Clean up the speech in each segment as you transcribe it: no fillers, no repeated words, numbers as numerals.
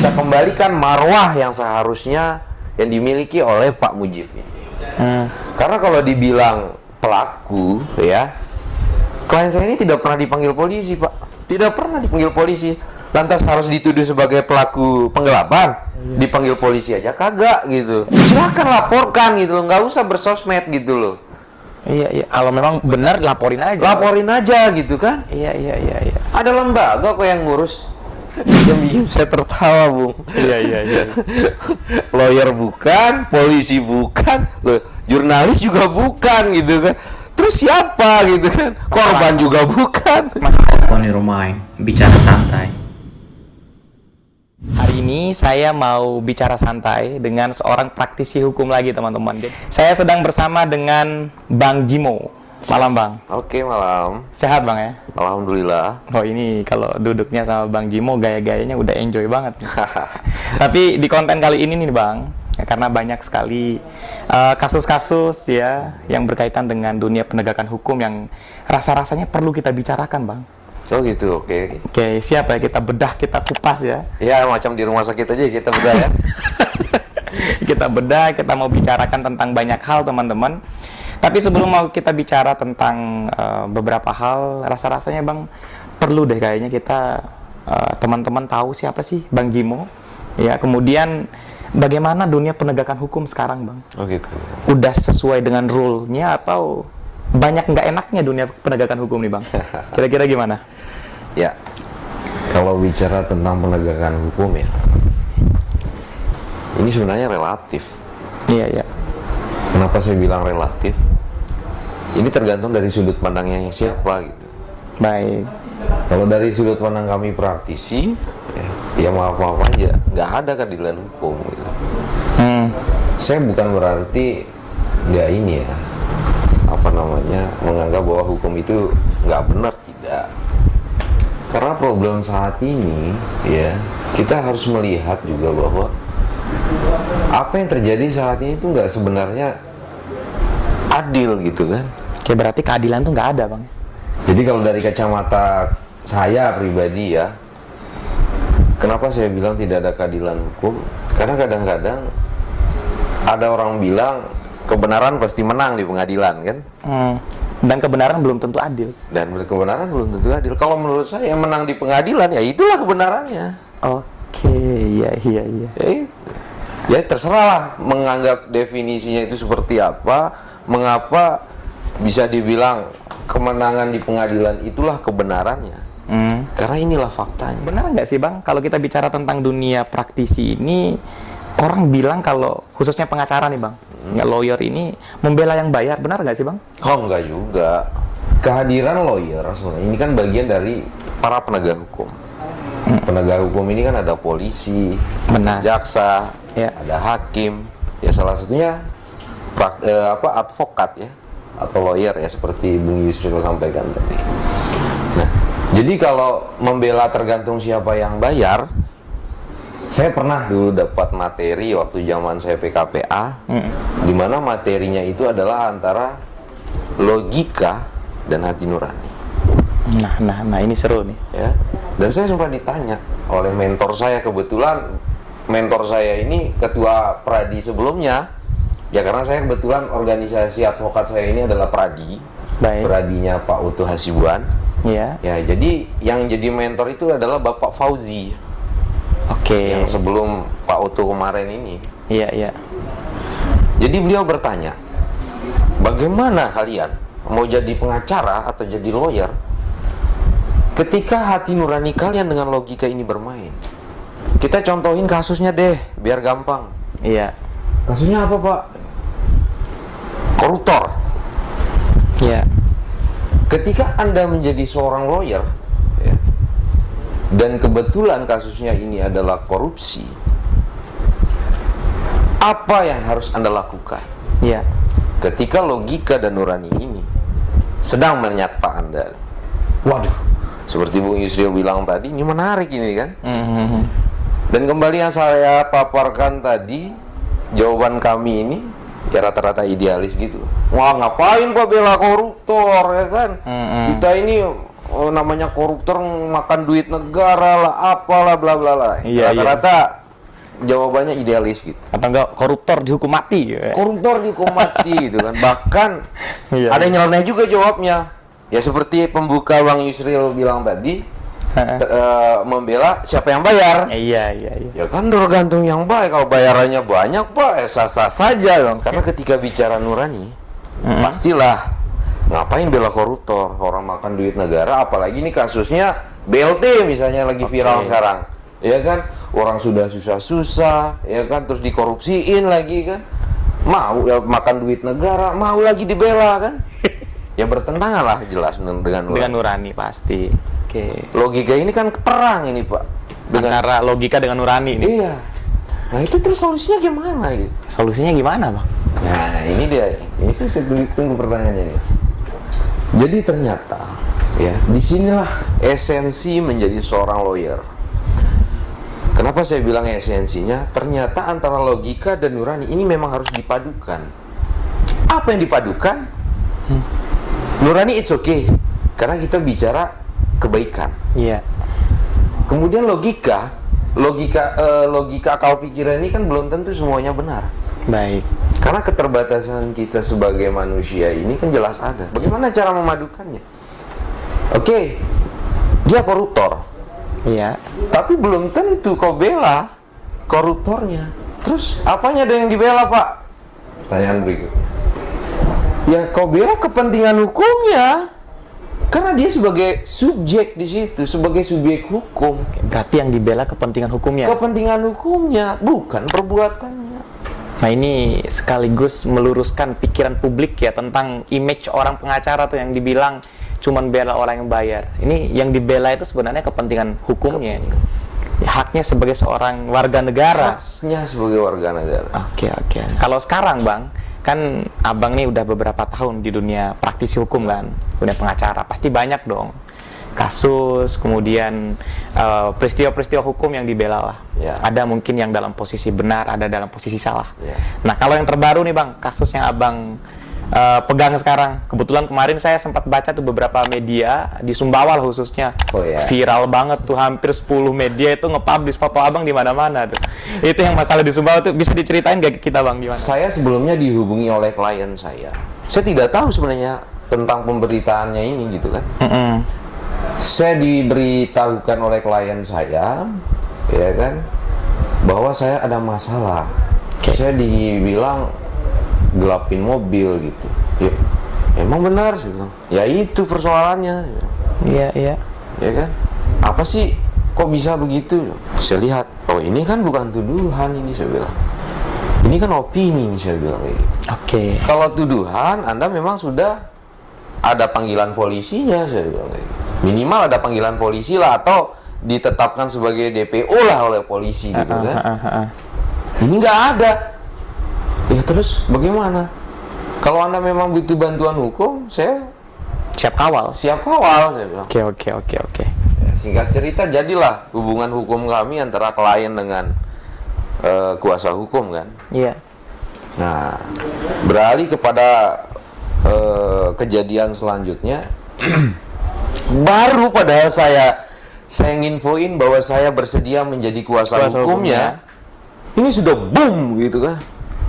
kita kembalikan marwah yang seharusnya yang dimiliki oleh Pak Mujib ini. Karena kalau dibilang pelaku, ya, klien saya ini tidak pernah dipanggil polisi, Pak. Tidak pernah dipanggil polisi. Lantas harus dituduh sebagai pelaku penggelapan, dipanggil polisi aja kagak gitu. Silakan laporkan gitu loh, nggak usah bersosmed gitu loh. Iya, iya. Kalau memang benar laporin aja. Laporin aja gitu kan. Iya, iya, iya, iya. Ada lembaga kok yang ngurus. Yang bikin saya tertawa, Bung. Iya, iya, iya. Lawyer bukan, polisi bukan, loh, jurnalis juga bukan gitu kan. Terus siapa gitu kan? Korban juga bukan. Open your mind, bicara santai. Hari ini saya mau bicara santai dengan seorang praktisi hukum lagi, teman-teman. Saya sedang bersama dengan Bang Jimo. Malam, Bang. Oke, malam. Sehat, Bang, ya? Alhamdulillah. Oh, ini kalau duduknya sama Bang Jimo, gaya-gayanya udah enjoy banget. Tapi di konten kali ini nih, Bang, ya, karena banyak sekali kasus-kasus ya yang berkaitan dengan dunia penegakan hukum yang rasa-rasanya perlu kita bicarakan, Bang. Oh gitu, oke. Oke, siap ya, kita bedah, kita kupas ya. Ya, macam di rumah sakit aja kita bedah ya. Kita bedah, kita mau bicarakan tentang banyak hal, teman-teman. Tapi sebelum mau kita bicara tentang beberapa hal, rasa-rasanya, Bang, perlu deh kayaknya kita teman-teman tahu siapa sih Bang Jimo. Ya, kemudian bagaimana dunia penegakan hukum sekarang, Bang? Oh gitu. Udah sesuai dengan rule-nya atau banyak nggak enaknya dunia penegakan hukum nih, Bang? Kira-kira gimana? Ya, kalau bicara tentang penegakan hukum ya, ini sebenarnya relatif. Iya, iya. Kenapa saya bilang relatif? Ini tergantung dari sudut pandangnya siapa gitu. Baik. Kalau dari sudut pandang kami praktisi, ya maaf aja, nggak ada keadilan hukum gitu. Saya bukan berarti nggak ini ya, apa namanya, menganggap bahwa hukum itu nggak benar, tidak. Karena problem saat ini ya, kita harus melihat juga bahwa apa yang terjadi saat ini itu nggak sebenarnya adil gitu kan. Oke, berarti keadilan tuh nggak ada, Bang. Jadi kalau dari kacamata saya pribadi ya, kenapa saya bilang tidak ada keadilan hukum? Karena kadang-kadang ada orang bilang kebenaran pasti menang di pengadilan kan? Dan kebenaran belum tentu adil. Dan kebenaran belum tentu adil. Kalau menurut saya yang menang di pengadilan ya itulah kebenarannya. Oke, iya, iya, iya. Ya terserah lah menganggap definisinya itu seperti apa. Mengapa bisa dibilang kemenangan di pengadilan itulah kebenarannya? Karena inilah faktanya. Benar nggak sih, Bang, kalau kita bicara tentang dunia praktisi ini, orang bilang kalau khususnya pengacara nih, Bang, nggak lawyer ini membela yang bayar, benar nggak sih, Bang? Oh enggak juga. Kehadiran lawyer sebenarnya ini kan bagian dari para penegak hukum. Penegak hukum ini kan ada polisi, Benar. jaksa, Ya. ada hakim, ya salah satunya advokat ya, atau lawyer ya seperti Bung Yusril sampaikan tadi. Nah, jadi kalau membela tergantung siapa yang bayar. Saya pernah dulu dapat materi waktu zaman saya PKPA, di mana materinya itu adalah antara logika dan hati nurani. Nah, ini seru nih. Ya. Dan saya sempat ditanya oleh mentor saya, kebetulan mentor saya ini ketua Pradi sebelumnya. Ya karena saya kebetulan organisasi advokat saya ini adalah Pradi. Baik. Pradinya Pak Utu Hasibuan. Iya. Ya, jadi yang jadi mentor itu adalah Bapak Fauzi. Oke. Yang sebelum Pak Utu kemarin ini. Iya, iya. Jadi beliau bertanya, bagaimana kalian mau jadi pengacara atau jadi lawyer ketika hati nurani kalian dengan logika ini bermain? Kita contohin kasusnya deh, biar gampang. Iya. Kasusnya apa, Pak? Koruptor. Iya. Ketika Anda menjadi seorang lawyer, ya, dan kebetulan kasusnya ini adalah korupsi, apa yang harus Anda lakukan? Iya. Ketika logika dan nurani ini sedang menyapa Anda. Waduh, seperti Bung Yusril bilang tadi, ini menarik ini kan. Dan kembali yang saya paparkan tadi, jawaban kami ini ya rata-rata idealis gitu. Wah, ngapain Pak bela koruptor ya kan? Kita ini namanya koruptor makan duit negara lah, apalah bla bla bla. Iya, Rata-rata jawabannya idealis gitu. Atau enggak koruptor dihukum mati. Koruptor dihukum mati gitu kan. Bahkan Iya, ada yang nyeleneh juga jawabnya. Ya seperti pembuka Bang Yusril bilang tadi, membela siapa yang bayar. Iya. Ya kan tergantung yang baik. Kalau bayarannya banyak, Pak, sah-sah saja dong. Karena ketika bicara nurani, pastilah ngapain bela koruptor, orang makan duit negara, apalagi ini kasusnya BLT misalnya lagi viral sekarang. Ya kan, orang sudah susah-susah, ya kan, terus dikorupsiin lagi kan. Mau ya makan duit negara, mau lagi dibela kan. Ya bertentangan lah jelas dengan nurani. Dengan nurani pasti. Oke. Logika ini kan perang ini, Pak. Antara logika dengan nurani ini. Iya. Nah itu terus solusinya gimana gitu? Solusinya gimana, Bang? Nah ini dia. Ini kan saya tunggu pertanyaannya nih. Jadi ternyata ya disinilah esensi menjadi seorang lawyer. Kenapa saya bilang esensinya? Ternyata antara logika dan nurani ini memang harus dipadukan. Apa yang dipadukan? Nurani it's okay karena kita bicara kebaikan. Iya. Kemudian logika akal pikiran ini kan belum tentu semuanya benar. Baik. Karena keterbatasan kita sebagai manusia ini kan jelas ada. Bagaimana cara memadukannya? Oke, dia koruptor. Iya. Tapi belum tentu kau bela koruptornya. Terus apanya ada yang dibela, Pak? Pertanyaan berikutnya. Ya kau bela kepentingan hukumnya. Karena dia sebagai subjek di situ, sebagai subjek hukum. Berarti yang dibela kepentingan hukumnya. Kepentingan hukumnya, bukan perbuatannya. Nah ini sekaligus meluruskan pikiran publik ya tentang image orang pengacara tuh yang dibilang cuman bela orang yang bayar. Ini yang dibela itu sebenarnya kepentingan hukumnya. Ya, haknya sebagai seorang warga negara. Haknya sebagai warga negara. Oke. Kalau sekarang, Bang, kan Abang nih udah beberapa tahun di dunia praktisi hukum kan, dunia pengacara. Pasti banyak dong kasus, kemudian peristiwa-peristiwa hukum yang dibela lah. Ya. Ada mungkin yang dalam posisi benar, ada dalam posisi salah. Ya. Nah, kalau yang terbaru nih, Bang, kasus yang Abang pegang sekarang. Kebetulan kemarin saya sempat baca tuh beberapa media di Sumbawa khususnya. Oh, ya. Viral banget tuh, hampir 10 media itu nge-publish foto Abang di mana-mana tuh. Itu yang masalah di Sumbawa tuh, bisa diceritain gak ke kita, Bang, gimana? Saya sebelumnya dihubungi oleh klien saya. Saya tidak tahu sebenarnya tentang pemberitaannya ini gitu kan. Saya diberitahukan oleh klien saya, ya kan, bahwa saya ada masalah. Saya dibilang gelapin mobil gitu. Ya, emang benar saya bilang. Ya itu persoalannya. Iya. Ya kan? Apa sih? Kok bisa begitu? Saya lihat, oh ini kan bukan tuduhan ini saya bilang. Ini kan opini saya bilang kayak gitu. Oke. Kalau tuduhan, Anda memang sudah ada panggilan polisinya saya bilang kayak gitu. Minimal ada panggilan polisi lah atau ditetapkan sebagai DPO lah oleh polisi gitu kan. Ini nggak ada. Ya terus bagaimana? Kalau Anda memang butuh bantuan hukum, saya Siap kawal. siap kawal saya bilang. Oke. Ya, singkat cerita jadilah hubungan hukum kami antara klien dengan kuasa hukum kan. Iya. Nah, beralih kepada kejadian selanjutnya. Baru padahal saya nginfoin bahwa saya bersedia menjadi kuasa hukumnya. Ini sudah boom gitu kan.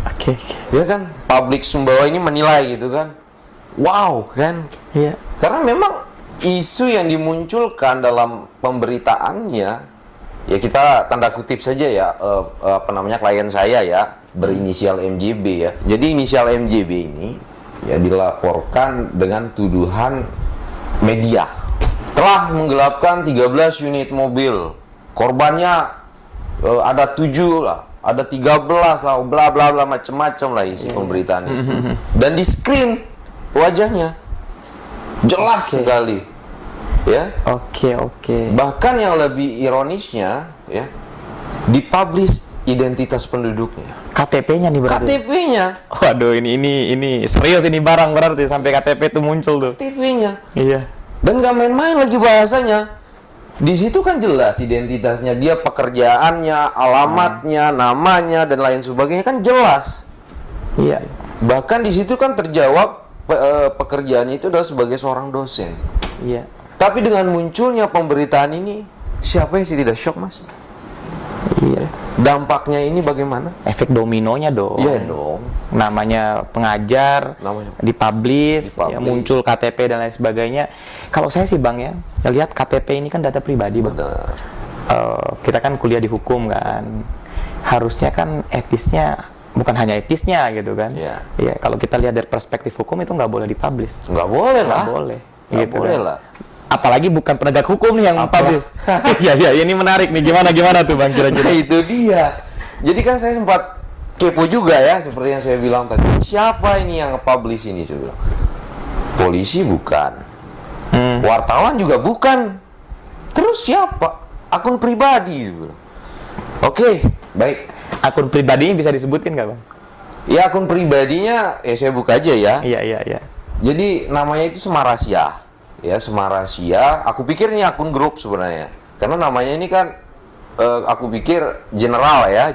Oke. Ya kan, publik Sumbawa ini menilai gitu kan. Wow kan. Iya. Karena memang isu yang dimunculkan dalam pemberitaannya, ya kita tanda kutip saja ya, klien saya ya berinisial MJB ya. Jadi inisial MJB ini ya dilaporkan dengan tuduhan media telah menggelapkan 13 unit mobil. Korbannya ada 7 lah, ada 13 lah, bla bla bla macam-macam lah isi pemberitaan itu. Dan di screen wajahnya jelas sekali. Ya. Oke. Bahkan yang lebih ironisnya ya, dipublish identitas penduduknya. KTP-nya nih berarti. KTP-nya. Waduh, ini serius ini barang berarti sampai KTP itu muncul tuh. KTP-nya. Iya. Dan gak main-main lagi bahasanya. Di situ kan jelas identitasnya, dia pekerjaannya, alamatnya, namanya dan lain sebagainya kan jelas. Iya. Bahkan di situ kan terjawab pekerjaannya itu adalah sebagai seorang dosen. Iya. Tapi dengan munculnya pemberitaan ini, siapa yang sih tidak shock, Mas? Iya. Dampaknya ini bagaimana? Efek dominonya dong. Iya dong. Namanya pengajar, dipublish, ya, muncul KTP dan lain sebagainya. Kalau saya sih Bang ya, lihat KTP ini kan data pribadi Bang. Benar. Kita kan kuliah di hukum kan, harusnya kan etisnya, bukan hanya etisnya gitu kan. Iya. Ya, kalau kita lihat dari perspektif hukum itu nggak boleh dipublish. Nggak boleh lah. Nggak boleh. Nggak Gitu boleh kan. lah. Apalagi bukan penegak hukum nih yang publish. Ya, ini menarik nih. Gimana tuh Bang kira-kira? Nah, itu dia. Jadi kan saya sempat kepo juga ya, seperti yang saya bilang tadi. Siapa ini yang nge-publish ini? Saya bilang. Polisi bukan. Wartawan juga bukan. Terus siapa? Akun pribadi. Oke, baik. Akun pribadinya bisa disebutin nggak Bang? Ya akun pribadinya, ya saya buka aja ya. Iya. Jadi namanya itu Semarasia. Ya Semarasia. Aku pikir ini akun grup sebenarnya. Karena namanya ini kan, aku pikir general ya.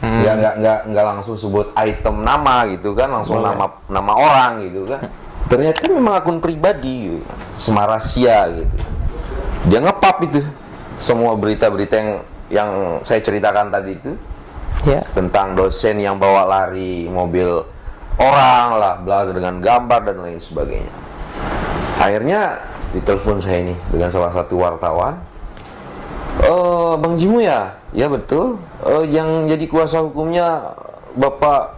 Nggak langsung sebut item nama gitu kan, langsung nama orang gitu kan. Ternyata memang akun pribadi gitu. Semarasia gitu. Dia nge-pub itu semua berita-berita yang saya ceritakan tadi itu. Ya. Tentang dosen yang bawa lari mobil orang lah, bla dengan gambar dan lain sebagainya. Akhirnya ditelepon saya ini dengan salah satu wartawan. Bang Jimu ya? Ya betul. Yang jadi kuasa hukumnya Bapak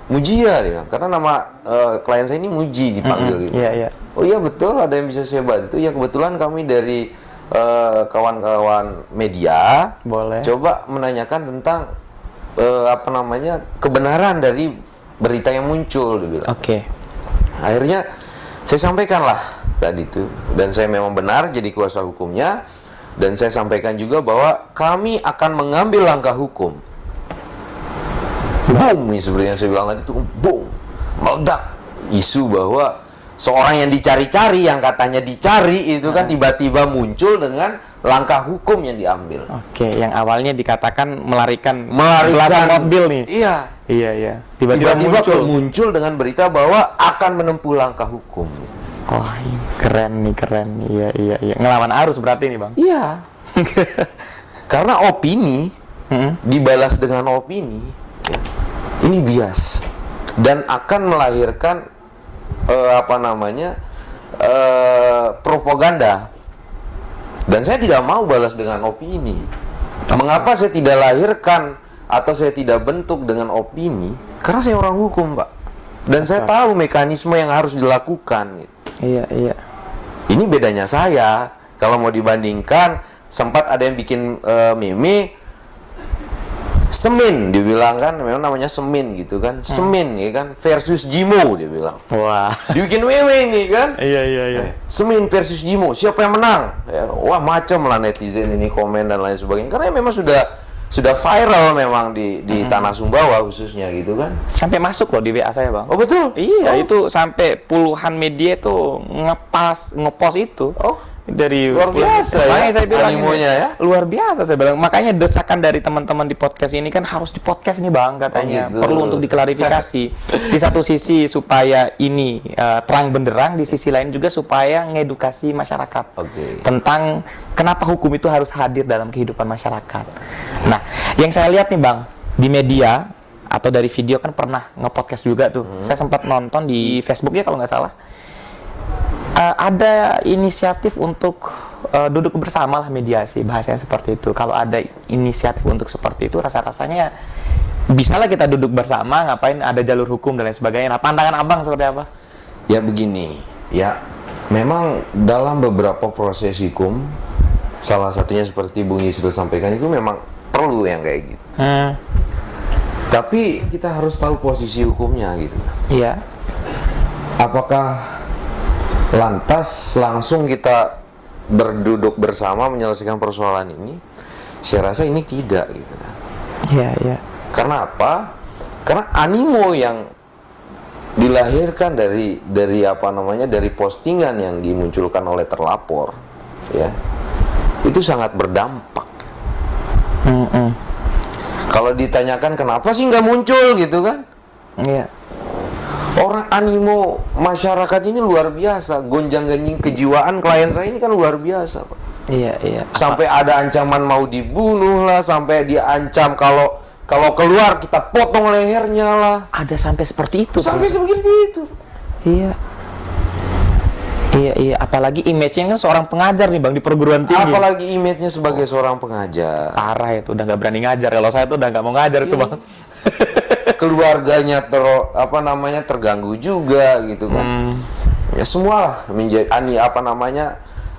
Mujia dia bilang. Karena nama klien saya ini Muji dipanggil gitu. Iya. Oh iya betul, ada yang bisa saya bantu. Ya kebetulan kami dari kawan-kawan media. Boleh. Coba menanyakan tentang kebenaran dari berita yang muncul dia bilang. Oke. Akhirnya saya sampaikan lah tadi itu, dan saya memang benar jadi kuasa hukumnya, dan saya sampaikan juga bahwa kami akan mengambil langkah hukum. Boom, nih seperti yang saya bilang tadi itu, boom, meledak isu bahwa seorang yang dicari-cari, yang katanya dicari itu kan tiba-tiba muncul dengan langkah hukum yang diambil. Oke, yang awalnya dikatakan melarikan mobil nih. Iya. Tiba-tiba muncul dengan berita bahwa akan menempuh langkah hukum. Oh, keren nih. Iya. Ngelawan arus berarti nih, Bang. Iya. Karena opini dibalas dengan opini, ya, ini bias dan akan melahirkan propaganda. Dan saya tidak mau balas dengan opini. Mengapa saya tidak lahirkan atau saya tidak bentuk dengan opini? Karena saya orang hukum, Pak. Dan saya tahu mekanisme yang harus dilakukan. Iya. Ini bedanya saya. Kalau mau dibandingkan, sempat ada yang bikin meme Semin, dibilang kan, memang namanya Semin gitu kan, Semin ya kan, versus Jimo dia bilang. Wah. Dibikin meme ini kan. Iya. Semin versus Jimo, siapa yang menang? Ya, wah macam lah netizen ini komen dan lain sebagainya. Karena memang sudah viral memang di Tanah Sumbawa khususnya gitu kan. Sampai masuk loh di WA saya, Bang. Oh betul? Iya, itu sampai puluhan media itu ngepost itu. Oh. Dari luar biasa ya, saya bilang animonya ya. Luar biasa saya bilang. Makanya desakan dari teman-teman di podcast ini kan harus di podcast nih Bang katanya. Gitu. Perlu untuk diklarifikasi. Di satu sisi supaya ini terang benderang, di sisi lain juga supaya ngedukasi masyarakat. Tentang kenapa hukum itu harus hadir dalam kehidupan masyarakat. Nah, yang saya lihat nih Bang, di media atau dari video kan pernah nge-podcast juga tuh. Saya sempat nonton di Facebook ya kalau nggak salah. Ada inisiatif untuk duduk bersama lah, mediasi, bahasanya seperti itu. Kalau ada inisiatif untuk seperti itu, rasa-rasanya bisalah kita duduk bersama, ngapain ada jalur hukum dan lain sebagainya. Nah, pandangan Abang seperti apa? Ya begini, ya memang dalam beberapa proses hukum, salah satunya seperti Bung Yusril sampaikan itu memang perlu yang kayak gitu. Tapi kita harus tahu posisi hukumnya gitu. Iya. Apakah lantas langsung kita berduduk bersama menyelesaikan persoalan ini? Saya rasa ini tidak gitu. Iya. Karena apa? Karena animo yang dilahirkan dari postingan yang dimunculkan oleh terlapor, ya, itu sangat berdampak. Kalau ditanyakan kenapa sih nggak muncul gitu kan? Iya. Orang animo masyarakat ini luar biasa, gonjang-ganjing kejiwaan klien saya ini kan luar biasa, Pak. Iya, iya. Sampai ada ancaman mau dibunuh lah, sampai dia ancam kalau keluar kita potong lehernya lah. Ada sampai seperti itu. Sampai seperti itu. Iya. Iya, iya. Apalagi image-nya kan seorang pengajar nih Bang di perguruan tinggi. Apalagi image-nya sebagai seorang pengajar. Parah itu, udah nggak berani ngajar. Kalau saya tuh udah nggak mau ngajar itu Bang. Keluarganya terganggu juga gitu kan. Ya semua menjadi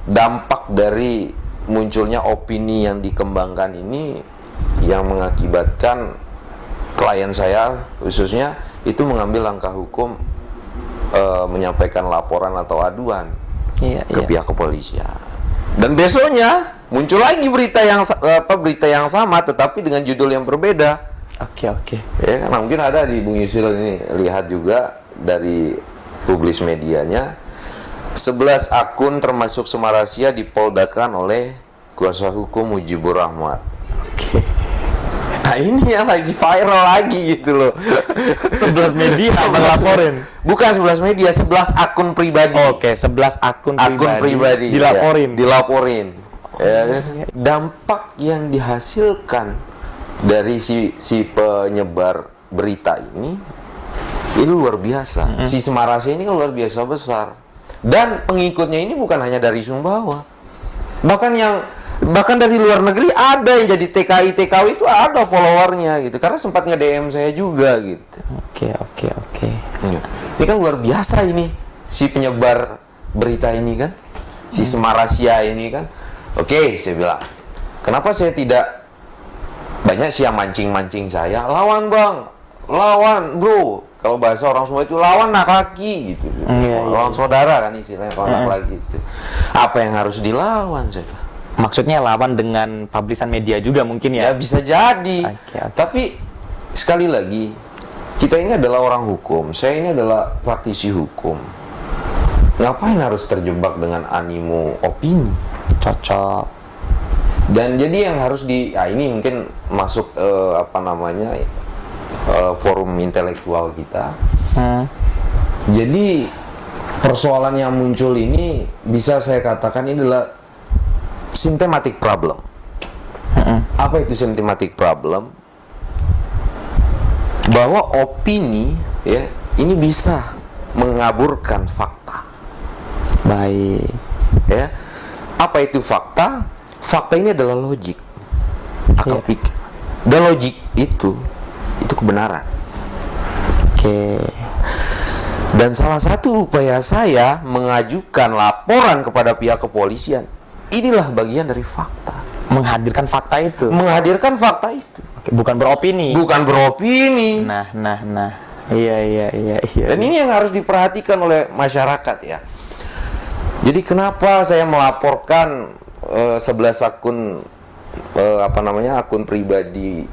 dampak dari munculnya opini yang dikembangkan ini yang mengakibatkan klien saya khususnya itu mengambil langkah hukum, menyampaikan laporan atau aduan ke pihak kepolisian. Dan besoknya muncul lagi berita yang sama tetapi dengan judul yang berbeda. Oke. Ya, karena mungkin ada di Bung Yusril ini lihat juga dari publis medianya 11 akun termasuk Semarasia dipoldakan oleh kuasa hukum Mujibur Rahmat. Oke. Nah ini yang lagi viral lagi gitu loh. 11 media ngelaporin. Bukan 11 media, 11 akun pribadi. Oke, 11 akun pribadi dilaporin. Ya. Dampak yang dihasilkan dari si penyebar berita ini luar biasa. Si Semarasia ini kan luar biasa besar. Dan pengikutnya ini bukan hanya dari Sumbawa. Bahkan dari luar negeri ada yang jadi TKI itu ada followernya gitu. Karena sempat nge-DM saya juga gitu. Oke. Ini kan luar biasa ini si penyebar berita ini kan. Si Semarasia ini kan. Oke, saya bilang. Kenapa saya tidak banyak sih yang mancing-mancing saya, lawan bang, lawan bro. Kalau bahasa orang Sumba itu lawan nak laki gitu, lawan saudara kan istilahnya kalau nak laki itu. Apa yang harus dilawan saya? Maksudnya lawan dengan publisan media juga mungkin ya? Ya bisa jadi. Oke. Tapi sekali lagi kita ini adalah orang hukum, saya ini adalah praktisi hukum. Ngapain harus terjebak dengan animo opini? Cocok. Dan jadi yang harus ini mungkin masuk forum intelektual kita. Jadi persoalan yang muncul ini bisa saya katakan ini adalah symptomatic problem. Apa itu symptomatic problem? Bahwa opini ya ini bisa mengaburkan fakta. Baik. Ya. Apa itu fakta? Fakta ini adalah logik, akal pikir. Dan logik itu kebenaran. Oke. Dan salah satu upaya saya mengajukan laporan kepada pihak kepolisian, inilah bagian dari fakta. Menghadirkan fakta itu. Menghadirkan fakta itu. Oke, bukan beropini. Bukan beropini. Nah. Iya. Dan ini yang harus diperhatikan oleh masyarakat ya. Jadi kenapa saya melaporkan 11 akun akun pribadi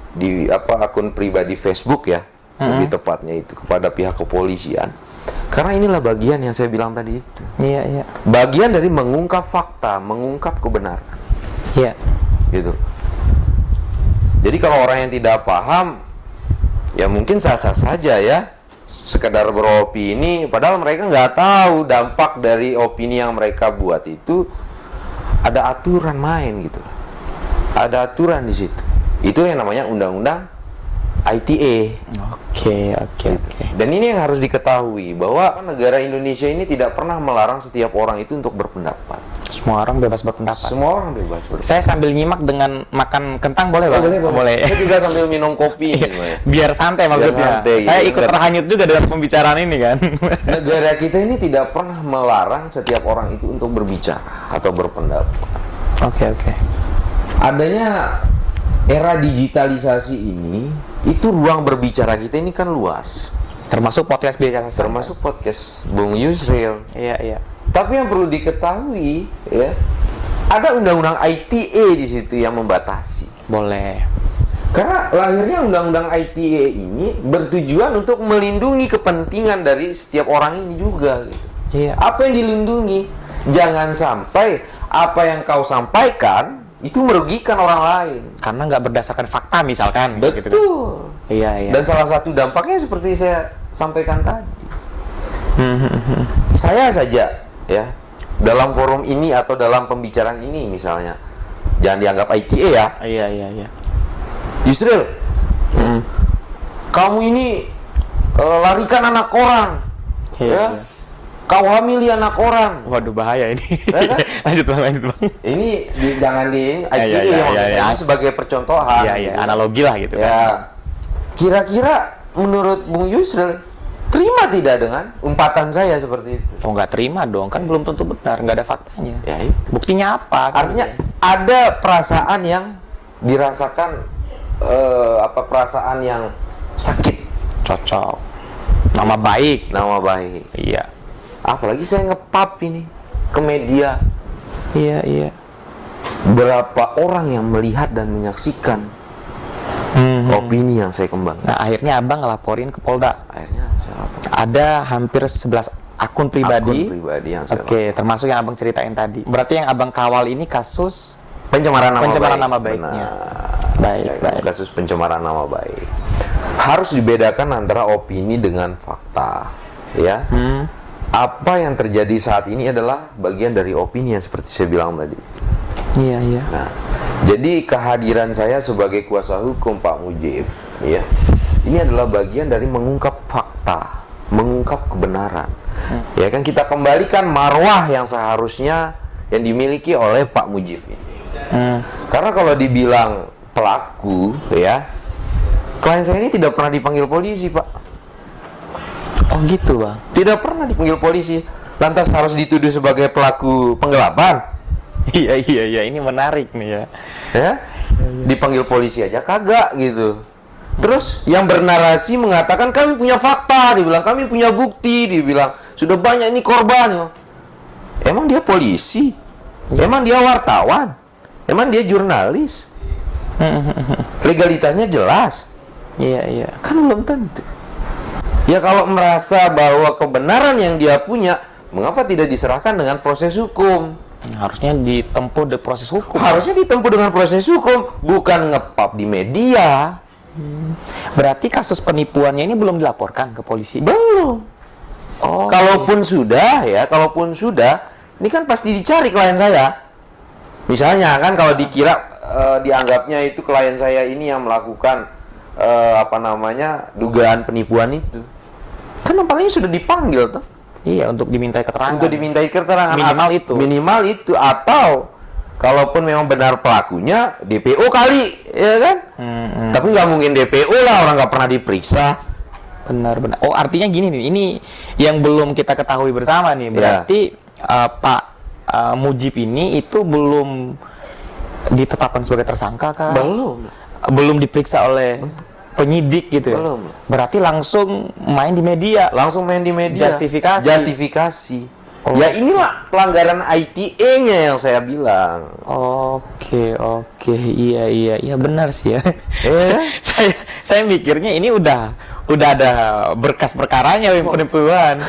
Facebook ya, lebih tepatnya itu kepada pihak kepolisian. Karena inilah bagian yang saya bilang tadi itu. Iya. Bagian dari mengungkap fakta, mengungkap kebenaran. Iya. Gitu. Jadi kalau orang yang tidak paham ya mungkin sah-sah saja ya, sekedar beropini, padahal mereka nggak tahu dampak dari opini yang mereka buat itu. Ada aturan main gitu, ada aturan di situ. Itu yang namanya undang-undang ITE. Oke. Dan ini yang harus diketahui bahwa negara Indonesia ini tidak pernah melarang setiap orang itu untuk berpendapat. Semua orang bebas berpendapat. Semua orang bebas berpendapat. Saya sambil nyimak dengan makan kentang boleh Bang? Boleh. Saya juga sambil minum kopi. Biar santai maksudnya. Santai, saya gitu. ikut terhanyut juga dengan pembicaraan ini kan. Negara kita ini tidak pernah melarang setiap orang itu untuk berbicara atau berpendapat. Oke. Adanya era digitalisasi ini, itu ruang berbicara kita ini kan luas. Termasuk podcast bicara santai. Termasuk podcast Bung Yusril. Iya. Tapi yang perlu diketahui ya, ada undang-undang ITE di situ yang membatasi. Boleh. Karena lahirnya undang-undang ITE ini bertujuan untuk melindungi kepentingan dari setiap orang ini juga gitu. Iya. Apa yang dilindungi? Jangan sampai apa yang kau sampaikan itu merugikan orang lain. Karena nggak berdasarkan fakta misalkan. Betul. Gitu kan? Iya. Dan salah satu dampaknya seperti saya sampaikan tadi. Saya saja ya dalam forum ini atau dalam pembicaraan ini misalnya, jangan dianggap ITA ya. Iya. Yusril, kamu ini larikan anak orang, Iya. kau hamili anak orang. Waduh, bahaya ini. Ya kan? lanjut bang. Ini jangan di ITA Iya, ini sebagai percontohan. Iya, analogi lah gitu kan. Ya, kira-kira menurut Bung Yusril terima tidak dengan umpatan saya seperti itu? Oh, nggak terima dong, kan belum tentu benar, nggak ada faktanya. Ya itu. Buktinya apa? Artinya ada perasaan yang dirasakan, perasaan yang sakit. Cocok. Nama baik. Nama baik. Iya. Apalagi saya nge-pub ini ke media. Iya. Berapa orang yang melihat dan menyaksikan opini yang saya kembangkan. Nah, akhirnya abang ngelaporin ke Polda. Akhirnya saya lapor. Ada hampir 11 akun pribadi. Akun pribadi yang saya Oke, termasuk yang abang ceritain tadi. Berarti yang abang kawal ini kasus pencemaran nama baiknya. Benar. Baik. Kasus pencemaran nama baik. Harus dibedakan antara opini dengan fakta. Ya. Apa yang terjadi saat ini adalah bagian dari opini yang seperti saya bilang tadi. Iya. Nah, jadi kehadiran saya sebagai kuasa hukum Pak Mujib, ya, ini adalah bagian dari mengungkap fakta, mengungkap kebenaran. Ya kan, kita kembalikan marwah yang seharusnya yang dimiliki oleh Pak Mujib ini. Karena kalau dibilang pelaku, ya, klien saya ini tidak pernah dipanggil polisi, Pak. Oh gitu, bang. Tidak pernah dipanggil polisi. Lantas harus dituduh sebagai pelaku penggelapan. Iya, ini menarik nih ya. Ya, dipanggil polisi aja kagak gitu. Terus yang bernarasi mengatakan kami punya fakta, dibilang kami punya bukti, dibilang sudah banyak ini korban. Emang dia polisi? Emang dia wartawan? Emang dia jurnalis? Legalitasnya jelas? Iya. Kan belum tentu. Ya kalau merasa bahwa kebenaran yang dia punya, mengapa tidak diserahkan dengan proses hukum? Harusnya ditempuh di proses hukum. Harusnya ditempuh dengan proses hukum, bukan ngepap di media. Berarti kasus penipuannya ini belum dilaporkan ke polisi? Belum. Oh. Kalaupun sudah, ini kan pasti dicari klien saya. Misalnya kan kalau dikira dianggapnya itu klien saya ini yang melakukan dugaan penipuan itu. Kan apalagi sudah dipanggil tuh. Iya, untuk dimintai keterangan. Untuk dimintai keterangan Minimal itu. Atau kalaupun memang benar pelakunya DPO kali, ya kan? Tapi nggak mungkin DPO lah, orang nggak pernah diperiksa. Benar. Oh, artinya gini nih, ini yang belum kita ketahui bersama nih. Berarti Pak Mujib ini itu belum ditetapkan sebagai tersangka kan? Belum diperiksa oleh penyidik gitu ya? Belum. Berarti langsung main di media. Justifikasi. Oh. Ya inilah pelanggaran ITA-nya yang saya bilang. Oke. Iya benar sih ya. saya mikirnya ini udah ada berkas perkaranya penipuan.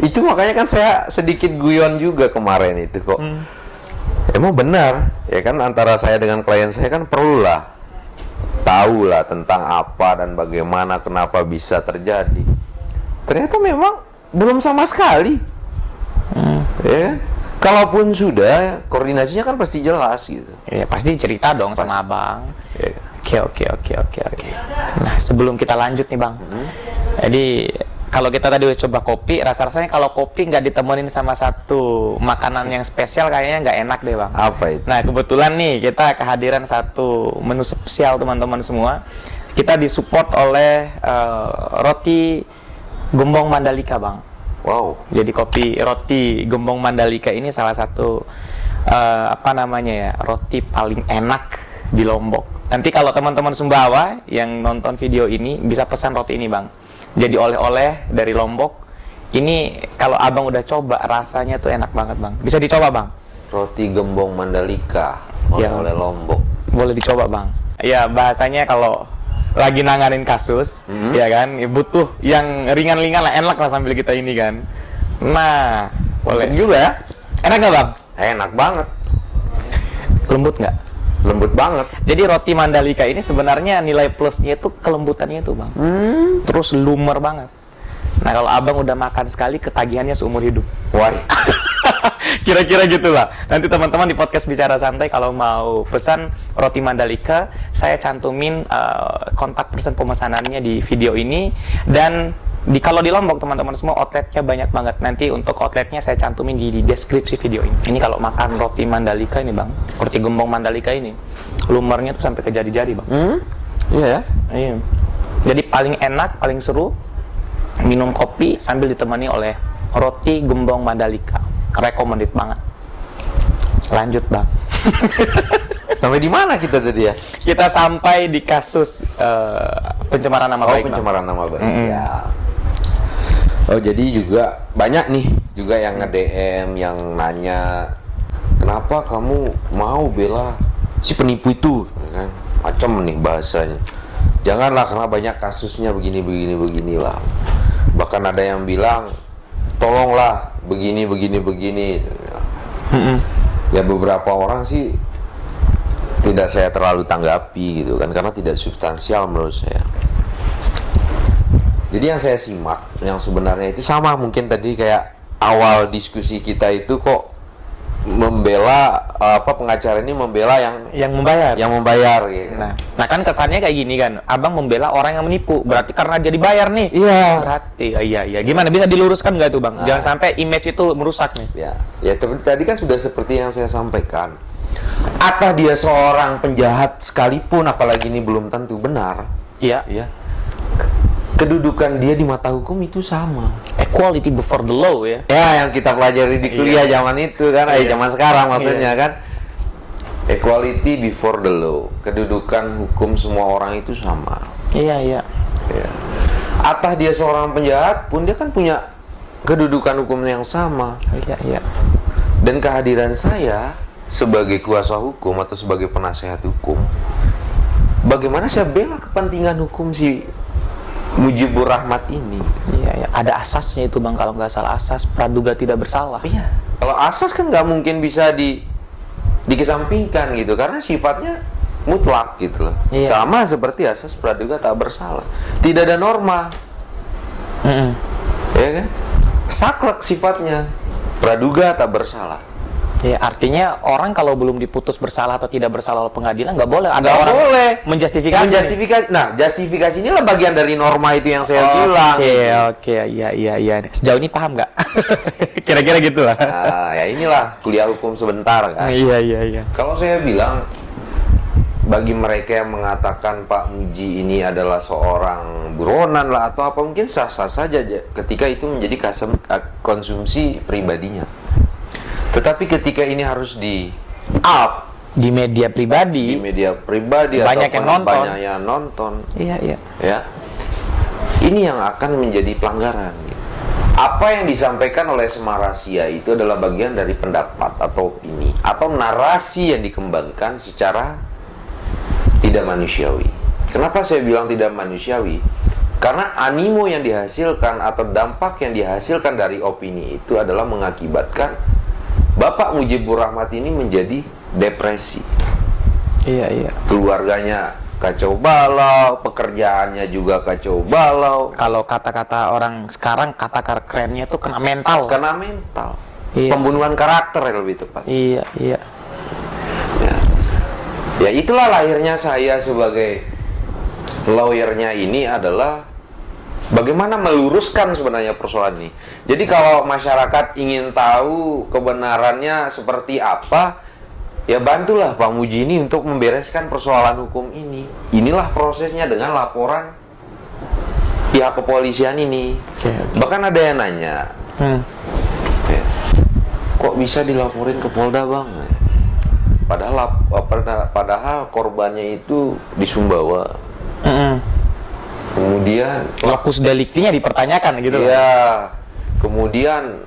Itu makanya kan saya sedikit guyon juga kemarin itu kok. Emang benar ya kan, antara saya dengan klien saya kan perlulah tahu lah tentang apa dan bagaimana kenapa bisa terjadi. Ternyata memang belum sama sekali. Ya kan? Kalaupun sudah, koordinasinya kan pasti jelas gitu. Ya pasti cerita dong sama abang. Ya. Oke. Nah, sebelum kita lanjut nih bang, jadi kalau kita tadi udah coba kopi, rasa-rasanya kalau kopi nggak ditemenin sama satu makanan yang spesial kayaknya nggak enak deh bang. Apa itu? Nah, kebetulan nih kita kehadiran satu menu spesial teman-teman semua. Kita disupport oleh roti Gembong Mandalika bang. Wow. Jadi kopi roti Gembong Mandalika ini salah satu roti paling enak di Lombok. Nanti kalau teman-teman Sumbawa yang nonton video ini bisa pesan roti ini bang. Jadi oleh-oleh dari Lombok. Ini kalau abang udah coba rasanya tuh enak banget bang. Bisa dicoba bang. Roti Gembong Mandalika oleh Lombok. Boleh dicoba bang. Ya bahasanya kalau lagi nanganin kasus, ya kan, butuh yang ringan-ringan lah, enak lah sambil kita ini kan. Nah, boleh juga ya. Enak nggak bang? Enak banget. Lembut nggak? Lembut banget. Jadi roti Mandalika ini sebenarnya nilai plusnya itu kelembutannya itu bang. Terus lumer banget. Nah, kalau abang udah makan sekali, ketagihannya seumur hidup. Why? Kira-kira gitulah. Nanti teman-teman di podcast Bicara Santai kalau mau pesan roti Mandalika, saya cantumin kontak person pemesanannya di video ini. Dan kalau di Lombok teman-teman semua outletnya banyak banget. Nanti untuk outletnya saya cantumin di deskripsi video ini. Ini kalau makan roti Mandalika ini bang, roti gembong Mandalika ini, lumernya tuh sampai ke jari-jari bang. Iya ya. Iya. Jadi paling enak, paling seru minum kopi sambil ditemani oleh roti gembong Mandalika. Recommended banget. Lanjut bang. Sampai di mana kita tadi ya? Kita sampai di kasus pencemaran nama baik. Pencemaran nama baik. Ya. Oh, jadi juga banyak nih juga yang nge-DM, yang nanya, kenapa kamu mau bela si penipu itu, kan? Macam nih bahasanya. Janganlah, karena banyak kasusnya beginilah. Bahkan ada yang bilang, tolonglah begini. Ya beberapa orang sih tidak saya terlalu tanggapi gitu kan, karena tidak substansial menurut saya. Jadi yang saya simak, yang sebenarnya itu sama mungkin tadi kayak awal diskusi kita itu, kok membela pengacara ini membela yang membayar gitu. Nah kan kesannya kayak gini kan, abang membela orang yang menipu, berarti karena dia dibayar nih. Iya. Berarti iya. Gimana, bisa diluruskan nggak tuh bang? Jangan sampai image itu merusak nih. Ya tadi kan sudah seperti yang saya sampaikan. Atau dia seorang penjahat sekalipun, apalagi ini belum tentu benar. Iya. Kedudukan dia di mata hukum itu sama. Equality before the law ya. Ya, yang kita pelajari di kuliah zaman itu kan, zaman sekarang maksudnya kan. Equality before the law. Kedudukan hukum semua orang itu sama. Iya. Atau dia seorang penjahat pun dia kan punya kedudukan hukum yang sama. Iya. Dan kehadiran saya sebagai kuasa hukum atau sebagai penasehat hukum, bagaimana saya bela kepentingan hukum si Mujibur Rahmat ini? Iya. Ada asasnya itu bang, kalau nggak salah asas praduga tidak bersalah. Iya. Kalau asas kan nggak mungkin bisa dikesampingkan gitu, karena sifatnya mutlak gitu loh. Iya. Sama seperti asas praduga tak bersalah. Tidak ada norma. Ya kan? Saklek sifatnya. Praduga tak bersalah. Ya, artinya orang kalau belum diputus bersalah atau tidak bersalah oleh pengadilan nggak boleh ada Nggak orang boleh menjustifikasi. Nah, justifikasi inilah bagian dari norma itu yang saya bilang. Oke, iya. Sejauh ini paham nggak? Kira-kira gitulah. Nah, ya inilah kuliah hukum sebentar kan. Iya. Kalau saya bilang, bagi mereka yang mengatakan Pak Muji ini adalah seorang buronan lah atau apa, mungkin sah-sah saja ketika itu menjadi konsumsi pribadinya. Tetapi ketika ini harus di-up di media pribadi, banyak yang nonton. Iya. Ya. Ini yang akan menjadi pelanggaran. Apa yang disampaikan oleh Semarasia itu adalah bagian dari pendapat atau opini atau narasi yang dikembangkan secara tidak manusiawi. Kenapa saya bilang tidak manusiawi? Karena animo yang dihasilkan atau dampak yang dihasilkan dari opini itu adalah mengakibatkan Bapak Mujibur Rahmat ini menjadi depresi. Iya. Keluarganya kacau balau, pekerjaannya juga kacau balau. Kalau kata-kata orang sekarang, kata kerennya itu kena mental. Iya. Pembunuhan karakter yang lebih tepat. Iya. Ya itulah lahirnya saya sebagai lawyernya ini adalah bagaimana meluruskan sebenarnya persoalan ini. Jadi kalau masyarakat ingin tahu kebenarannya seperti apa, ya bantulah Pak Muji ini untuk membereskan persoalan hukum ini. Inilah prosesnya dengan laporan pihak kepolisian ini. Okay. Bahkan ada yang nanya, kok bisa dilaporin ke Polda bang? Padahal korbannya itu di Sumbawa. Kemudian lokus deliktinya dipertanyakan gitu. Iya. Kemudian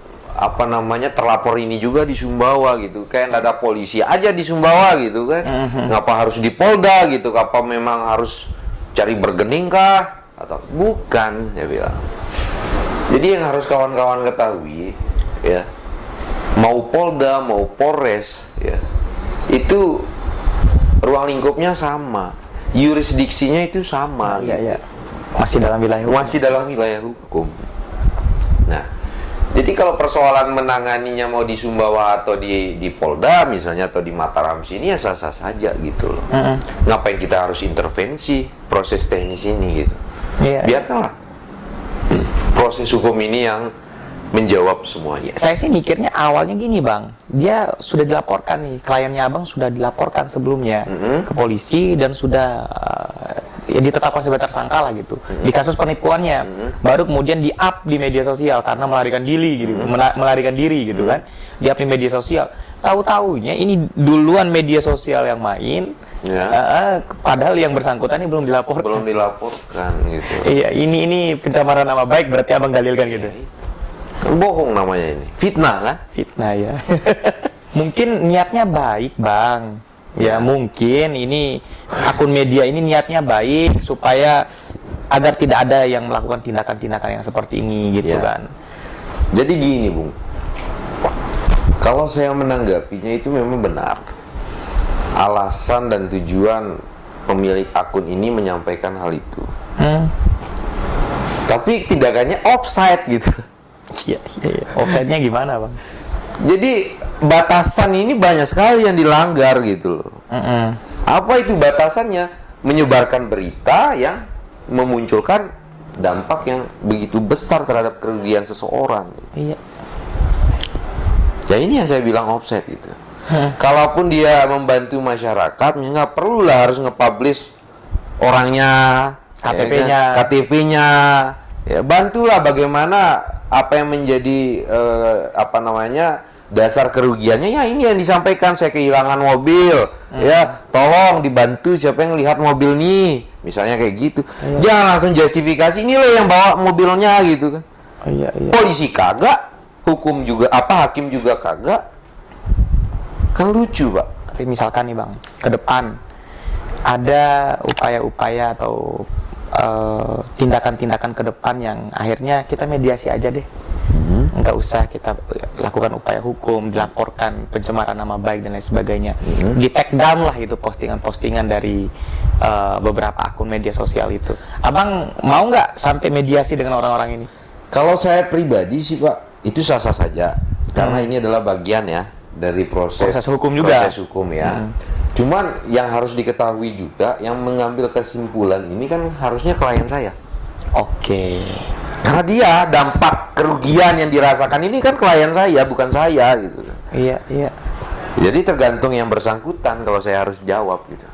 terlapor ini juga di Sumbawa gitu. Kayak ada polisi aja di Sumbawa gitu kan. Ngapa harus di Polda gitu? Apa memang harus cari bergening kah? Atau bukan, ya bilang. Jadi yang harus kawan-kawan ketahui ya, mau Polda mau Polres ya, itu ruang lingkupnya sama, yurisdiksinya itu sama. Iya. Masih dalam wilayah hukum. Masih dalam wilayah hukum. Nah, jadi kalau persoalan menanganinya mau di Sumbawa atau di Polda misalnya atau di Mataram sini ya sah-sah saja gitu loh. Ngapain kita harus intervensi proses teknis ini gitu? Biarkanlah proses hukum ini yang menjawab semuanya. Saya sih mikirnya awalnya gini Bang, dia sudah dilaporkan nih, kliennya Abang sudah dilaporkan sebelumnya ke polisi dan sudah ya ditetapkan sebagai tersangka lah gitu di kasus penipuannya, baru kemudian di-up di media sosial karena melarikan diri gitu, melarikan diri gitu kan, di-up di media sosial. Tahu-taunya ini duluan media sosial yang main, padahal yang bersangkutan ini belum dilaporkan gitu. Iya, ini pencemaran nama baik berarti Abang dalilkan gitu. Bohong namanya ini, fitnah kan? Fitnah ya. Mungkin niatnya baik Bang. Ya mungkin ini akun media ini niatnya baik supaya agar tidak ada yang melakukan tindakan-tindakan yang seperti ini gitu kan. Jadi gini Bung, kalau saya menanggapinya itu memang benar. Alasan dan tujuan pemilik akun ini menyampaikan hal itu. Tapi tindakannya offside gitu. Iya. Offside-nya gimana Bang? Jadi batasan ini banyak sekali yang dilanggar gitu loh. Apa itu batasannya? Menyebarkan berita yang memunculkan dampak yang begitu besar terhadap kerugian seseorang. Iya. Ya ini yang saya bilang offset gitu. Kalaupun dia membantu masyarakat, ya nggak perlu lah harus nge-publish orangnya, KTP-nya. Ya bantulah bagaimana apa yang menjadi dasar kerugiannya, ya ini yang disampaikan, saya kehilangan mobil, ya tolong dibantu siapa yang lihat mobil nih, misalnya kayak gitu. Jangan langsung justifikasi ini loh yang bawa mobilnya gitu kan. Polisi kagak, hukum juga hakim juga kagak, kan lucu Pak. Tapi misalkan nih Bang, ke depan ada upaya-upaya atau tindakan-tindakan ke depan yang akhirnya kita mediasi aja deh, nggak usah kita lakukan upaya hukum, dilaporkan pencemaran nama baik dan lain sebagainya, di take down lah itu postingan-postingan dari beberapa akun media sosial itu. Abang mau nggak sampai mediasi dengan orang-orang ini? Kalau saya pribadi sih Pak, itu sah-sah saja karena ini adalah bagian ya dari proses hukum juga. Proses hukum ya. Cuman yang harus diketahui juga, yang mengambil kesimpulan ini kan harusnya klien saya. Oke. Karena dia dampak kerugian yang dirasakan ini kan klien saya, bukan saya gitu. Iya. Jadi tergantung yang bersangkutan kalau saya harus jawab gitu.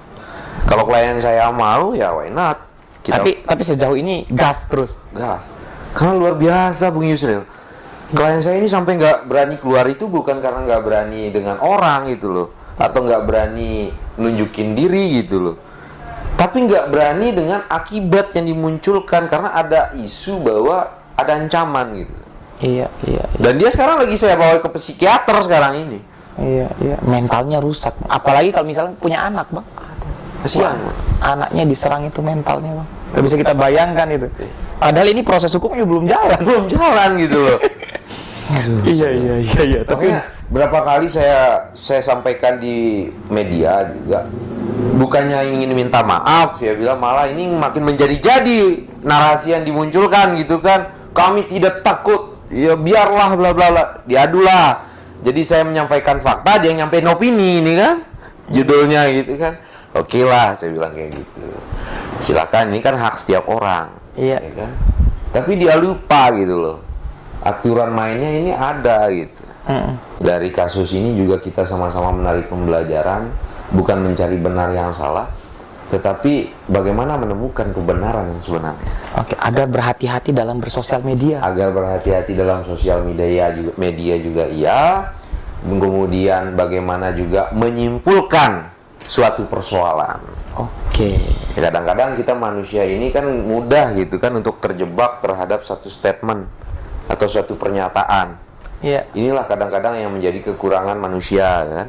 Kalau klien saya mau ya why not? Tapi sejauh ini gas terus. Gas. Karena luar biasa Bung Yusril. Klien saya ini sampai nggak berani keluar itu bukan karena nggak berani dengan orang gitu loh, atau nggak berani nunjukin diri gitu loh, tapi nggak berani dengan akibat yang dimunculkan karena ada isu bahwa ada ancaman gitu. Iya. Dan dia sekarang lagi saya bawa ke psikiater sekarang ini. Iya. Mentalnya rusak. Apalagi kalau misalnya punya anak Bang. Kasihan. Anaknya diserang itu mentalnya Bang. Gak bisa kita bayangkan itu. Padahal ini proses hukumnya belum jalan gitu loh. Aduh, iya. Tapi berapa kali saya sampaikan di media juga, bukannya ingin minta maaf, saya bilang malah ini makin menjadi-jadi narasi yang dimunculkan gitu kan. Kami tidak takut, ya biarlah bla bla bla, diadulah. Jadi saya menyampaikan fakta, dia yang nyampein opini ini kan, judulnya gitu kan. Oke lah, saya bilang kayak gitu. Silakan, ini kan hak setiap orang. Iya. Ya kan? Tapi dia lupa gitu loh. Aturan mainnya ini ada gitu. Dari kasus ini juga kita sama-sama menarik pembelajaran, bukan mencari benar yang salah, tetapi bagaimana menemukan kebenaran yang sebenarnya. Oke, agar berhati-hati dalam bersosial media. Agar berhati-hati dalam sosial media juga iya. Kemudian bagaimana juga menyimpulkan suatu persoalan. Oke. Kadang-kadang kita manusia ini kan mudah gitu kan untuk terjebak terhadap satu statement atau suatu pernyataan. Iya. Inilah kadang-kadang yang menjadi kekurangan manusia kan,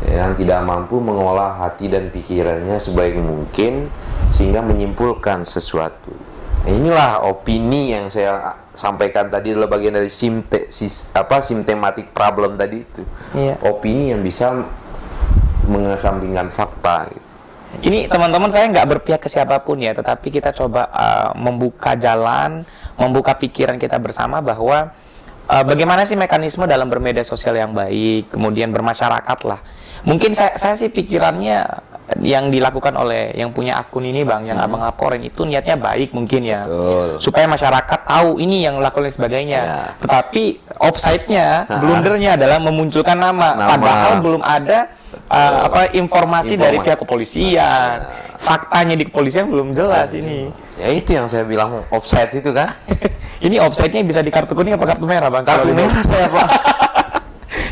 yang tidak mampu mengolah hati dan pikirannya sebaik mungkin sehingga menyimpulkan sesuatu. Inilah opini yang saya sampaikan tadi adalah bagian dari symptomatic problem tadi itu. Iya. Opini yang bisa mengesampingkan fakta. Gitu. Ini teman-teman saya nggak berpihak ke siapapun ya, tetapi kita coba membuka jalan membuka pikiran kita bersama bahwa bagaimana sih mekanisme dalam bermedia sosial yang baik, kemudian bermasyarakat lah. Mungkin saya sih pikirannya yang dilakukan oleh yang punya akun ini Bang, yang Abang laporin itu niatnya baik mungkin ya. Betul. Supaya masyarakat tahu ini yang lakukan dan sebagainya. Ya. Tetapi offside-nya, blundernya adalah memunculkan nama. Padahal belum ada informasi dari pihak kepolisian. Faktanya di kepolisian belum jelas ini. Ya itu yang saya bilang offside itu kan. Ini offside-nya bisa di kartu kuning apa kartu merah Bang? Kartu merah saya Pak.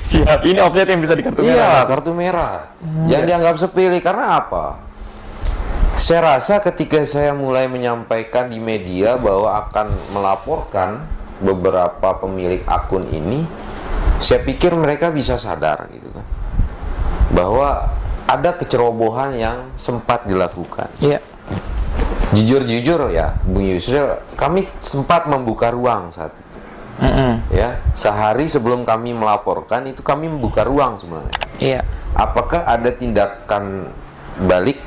Siap, ini offset yang bisa di kartu merah. Iya, kartu merah. Jangan dianggap sepele, karena apa? Saya rasa ketika saya mulai menyampaikan di media bahwa akan melaporkan beberapa pemilik akun ini, saya pikir mereka bisa sadar gitu kan, bahwa ada kecerobohan yang sempat dilakukan. Iya. Jujur ya, Bung Yusril, kami sempat membuka ruang saat itu. Ya, sehari sebelum kami melaporkan itu kami membuka ruang sebenarnya. Iya. Apakah ada tindakan balik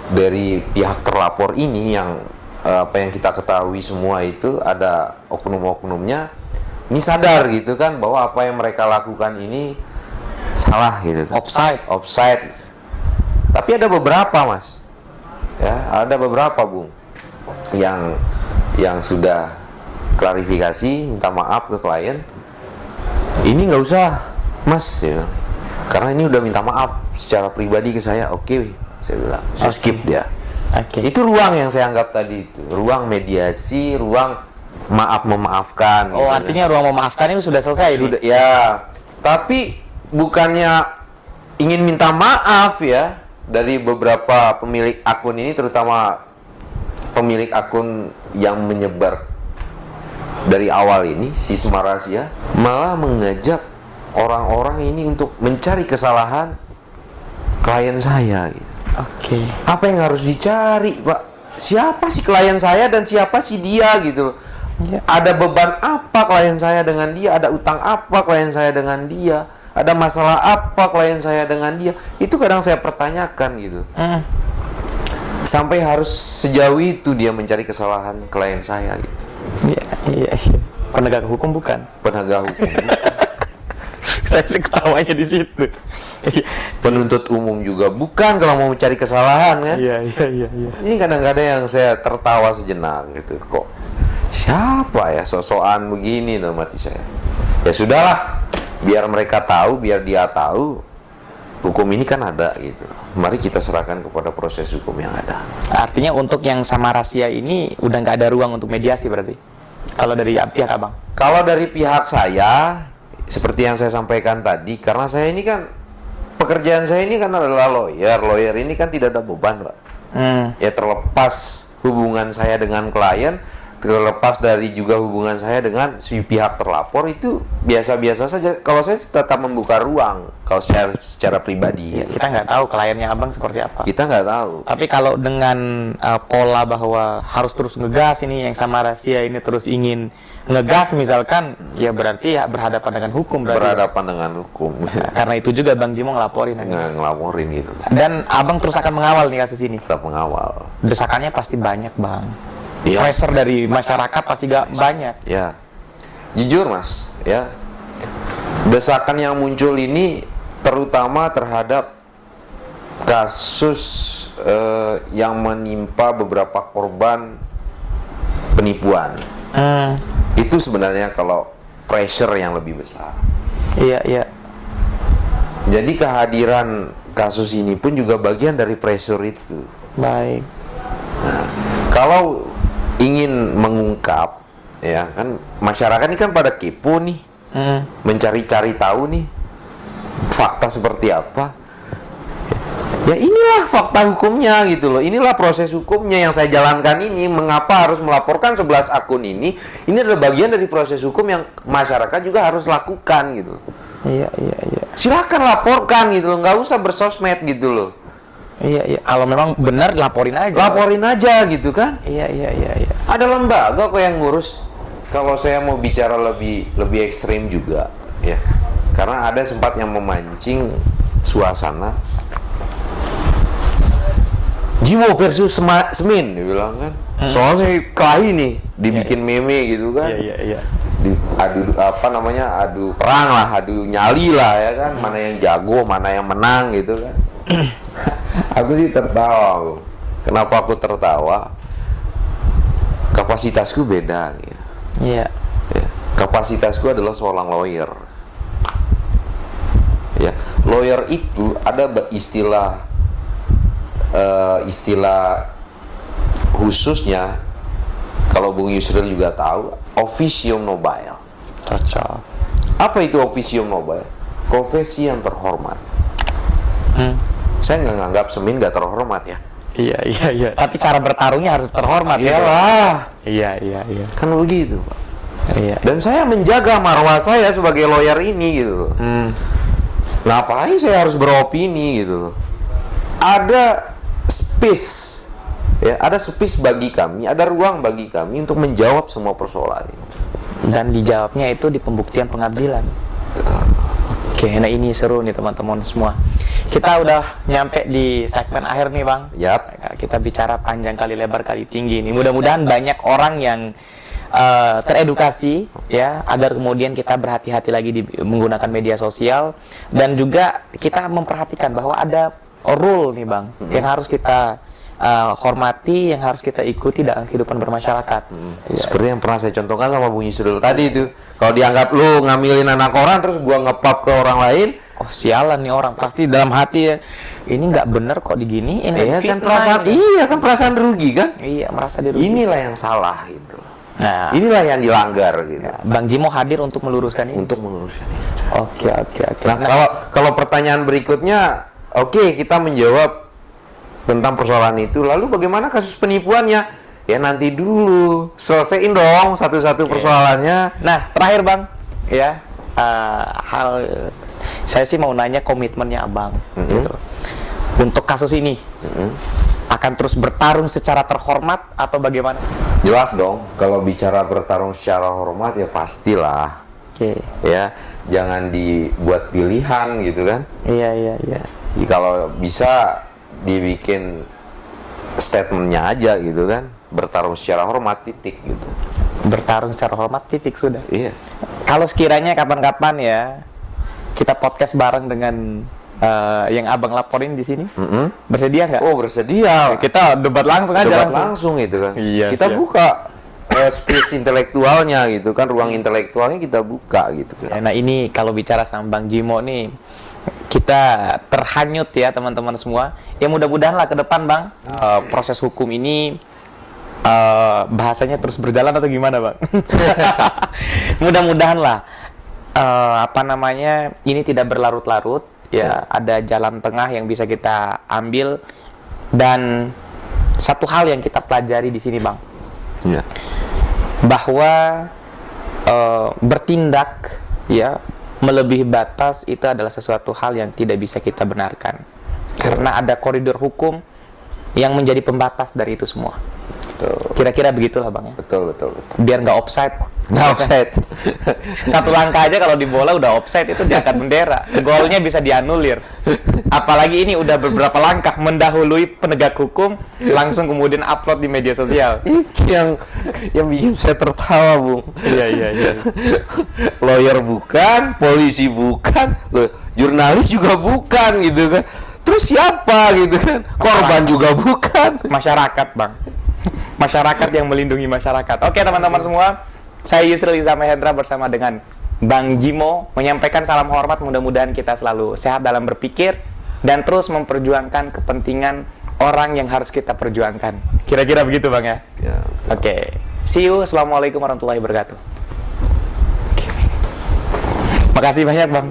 dari pihak terlapor ini yang apa yang kita ketahui semua itu ada oknum-oknumnya ini sadar gitu kan bahwa apa yang mereka lakukan ini salah gitu kan. Offside. Tapi ada beberapa Mas. Ya, ada beberapa Bung yang sudah klarifikasi, minta maaf ke klien. Ini nggak usah Mas ya. Karena ini udah minta maaf secara pribadi ke saya. Oke, saya bilang saya skip dia. Itu ruang yang saya anggap tadi itu, ruang mediasi, ruang maaf memaafkan gitu. Artinya ruang memaafkan ini sudah selesai sudah, ya. Tapi bukannya ingin minta maaf ya dari beberapa pemilik akun ini, terutama pemilik akun yang menyebar dari awal ini, si Semarasia malah mengajak orang-orang ini untuk mencari kesalahan klien saya gitu. Apa yang harus dicari Pak? Siapa sih klien saya dan siapa sih dia gitu loh. Ada beban apa klien saya dengan dia, ada utang apa klien saya dengan dia, ada masalah apa klien saya dengan dia. Itu kadang saya pertanyakan gitu. Sampai harus sejauh itu dia mencari kesalahan klien saya gitu. Iya. Penegak hukum bukan? Penegak hukum. Saya sih ketawanya di situ. Penuntut umum juga bukan kalau mau mencari kesalahan kan? Iya. Ini kadang-kadang yang saya tertawa sejenak gitu. Kok siapa ya sosokan begini dalam hati saya? Ya sudahlah, biar mereka tahu, biar dia tahu. Hukum ini kan ada gitu. Mari kita serahkan kepada proses hukum yang ada. Artinya untuk yang Samarasia ini udah nggak ada ruang untuk mediasi berarti? Kalau dari pihak Abang? Kalau dari pihak saya, seperti yang saya sampaikan tadi, karena saya ini kan pekerjaan saya ini kan adalah lawyer. Lawyer ini kan tidak ada beban, Pak. Ya terlepas hubungan saya dengan klien, terlepas dari juga hubungan saya dengan si pihak terlapor, itu biasa-biasa saja. Kalau saya tetap membuka ruang, kalau saya secara pribadi. Ya, kita nggak tahu kliennya Abang seperti apa. Kita nggak tahu. Tapi kalau dengan pola bahwa harus terus ngegas ini, yang Samarasia ini terus ingin ngegas misalkan, ya berarti ya berhadapan dengan hukum. Berhadapan dengan hukum. Karena itu juga Bang Jimo ngelaporin. Ngelaporin gitu. Dan Abang terus akan mengawal nih kasus ini. Tetap mengawal. Desakannya pasti banyak Bang. Ya. Pressure dari masyarakat pasti gak banyak. Ya, jujur Mas, ya, desakan yang muncul ini terutama terhadap kasus yang menimpa beberapa korban penipuan. Itu sebenarnya kalau pressure yang lebih besar. Iya. Jadi kehadiran kasus ini pun juga bagian dari pressure itu. Baik. Nah, kalau ingin mengungkap, ya kan, masyarakat ini kan pada kepo nih, mencari-cari tahu nih fakta seperti apa. Ya inilah fakta hukumnya gitu loh. Inilah proses hukumnya yang saya jalankan ini. Mengapa harus melaporkan 11 akun ini? Ini adalah bagian dari proses hukum yang masyarakat juga harus lakukan gitu. Iya. Silakan laporkan gitu loh, nggak usah bersosmed gitu loh. Iya. Kalau memang benar laporin aja. Laporin aja gitu kan? Iya. Ada lembaga kok yang ngurus. Kalau saya mau bicara lebih ekstrim juga, ya. Karena ada sempat yang memancing suasana. Jimo versus Semin, dia bilang kan. Soalnya saya kelahi nih. dibikin meme gitu kan. Iya. Adu perang lah, adu nyali lah ya kan, mana yang jago, mana yang menang gitu kan. Aku sih tertawa, Bung. Kenapa aku tertawa? Kapasitasku beda gitu. Iya. Ya. Kapasitasku adalah seorang lawyer. Ya, lawyer itu ada istilah khususnya, kalau Bung Yusril juga tahu, officium nobile. Cocok. Apa itu officium nobile? Profesi yang terhormat. Saya nggak nganggap Semin nggak terhormat ya. Iya. Tapi cara bertarungnya harus terhormat. Iyalah. Iya. Kan begitu, Pak. Iya. Dan saya menjaga marwah saya sebagai lawyer ini gitu loh. Ngapain saya harus beropini gitu loh? Ada space, ya, ada space bagi kami, ada ruang bagi kami untuk menjawab semua persoalan ini. Dan dijawabnya itu di pembuktian pengadilan. Oke, nah ini seru nih teman-teman semua. Kita udah nyampe di segmen akhir nih, Bang. Yap. Kita bicara panjang kali lebar kali tinggi nih. Mudah-mudahan banyak orang yang teredukasi ya, agar kemudian kita berhati-hati lagi menggunakan media sosial, dan juga kita memperhatikan bahwa ada rule nih, Bang, yang harus kita hormati, yang harus kita ikuti dalam kehidupan bermasyarakat. Ya. Seperti yang pernah saya contohkan sama Bung Yusril tadi itu. Kalau dianggap lu ngambilin anak orang terus gua ngepap ke orang lain, oh sialan nih orang, pasti dalam hati ya, ini nggak bener kok diginiin. Iya kan, perasaan rugi kan? Iya, merasa dirugikan. Inilah yang salah gitu. Nah, inilah yang dilanggar gitu. Ya, Bang Jimo hadir untuk meluruskan ini. Untuk meluruskan ini. Oke. Nah, kalau pertanyaan berikutnya, oke, kita menjawab tentang persoalan itu. Lalu bagaimana kasus penipuannya? Ya nanti dulu, selesaiin dong satu-satu persoalannya. Nah, terakhir, Bang, ya, saya sih mau nanya komitmennya Abang, gitu. Untuk kasus ini, akan terus bertarung secara terhormat atau bagaimana? Jelas dong, kalau bicara bertarung secara hormat ya pastilah. Oke. Ya, jangan dibuat pilihan gitu kan. Iya. Kalau bisa dibikin statementnya aja gitu kan. Bertarung secara hormat, titik gitu. Bertarung secara hormat, titik, sudah. Iya. Kalau sekiranya kapan-kapan ya kita podcast bareng dengan yang Abang laporin di sini, bersedia nggak? Oh, bersedia. Kita debat langsung aja. Debat langsung itu kan. Iya, kita siap. buka space intelektualnya gitu kan, ruang intelektualnya kita buka gitu kan. Nah ini kalau bicara sama Bang Jimo nih, kita terhanyut ya teman-teman semua. Ya mudah-mudahan lah ke depan, Bang, proses hukum ini bahasanya terus berjalan atau gimana, Bang? Mudah-mudahan lah ini tidak berlarut-larut ya, ada jalan tengah yang bisa kita ambil. Dan satu hal yang kita pelajari di sini, Bang, ya, bahwa bertindak ya melebihi batas itu adalah sesuatu hal yang tidak bisa kita benarkan, karena ada koridor hukum yang menjadi pembatas dari itu semua. Kira-kira begitulah, Bang, ya. Betul. Biar nggak offside. Nggak offside. Satu langkah aja kalau di bola udah offside, itu diangkat bendera. Golnya bisa dianulir. Apalagi ini udah beberapa langkah mendahului penegak hukum, langsung kemudian upload di media sosial. Itu yang bikin saya tertawa, Bung. Iya. Lawyer bukan, polisi bukan, loh, jurnalis juga bukan gitu kan. Terus siapa gitu kan? Korban juga bukan. Masyarakat, Bang. Masyarakat yang melindungi masyarakat. Oke, teman-teman semua, saya Yusril Iza Mahendra bersama dengan Bang Jimo menyampaikan salam hormat. Mudah-mudahan kita selalu sehat dalam berpikir dan terus memperjuangkan kepentingan orang yang harus kita perjuangkan. Kira-kira begitu, Bang, ya? Ya, Oke. See you. Assalamualaikum warahmatullahi wabarakatuh. Makasih banyak, Bang.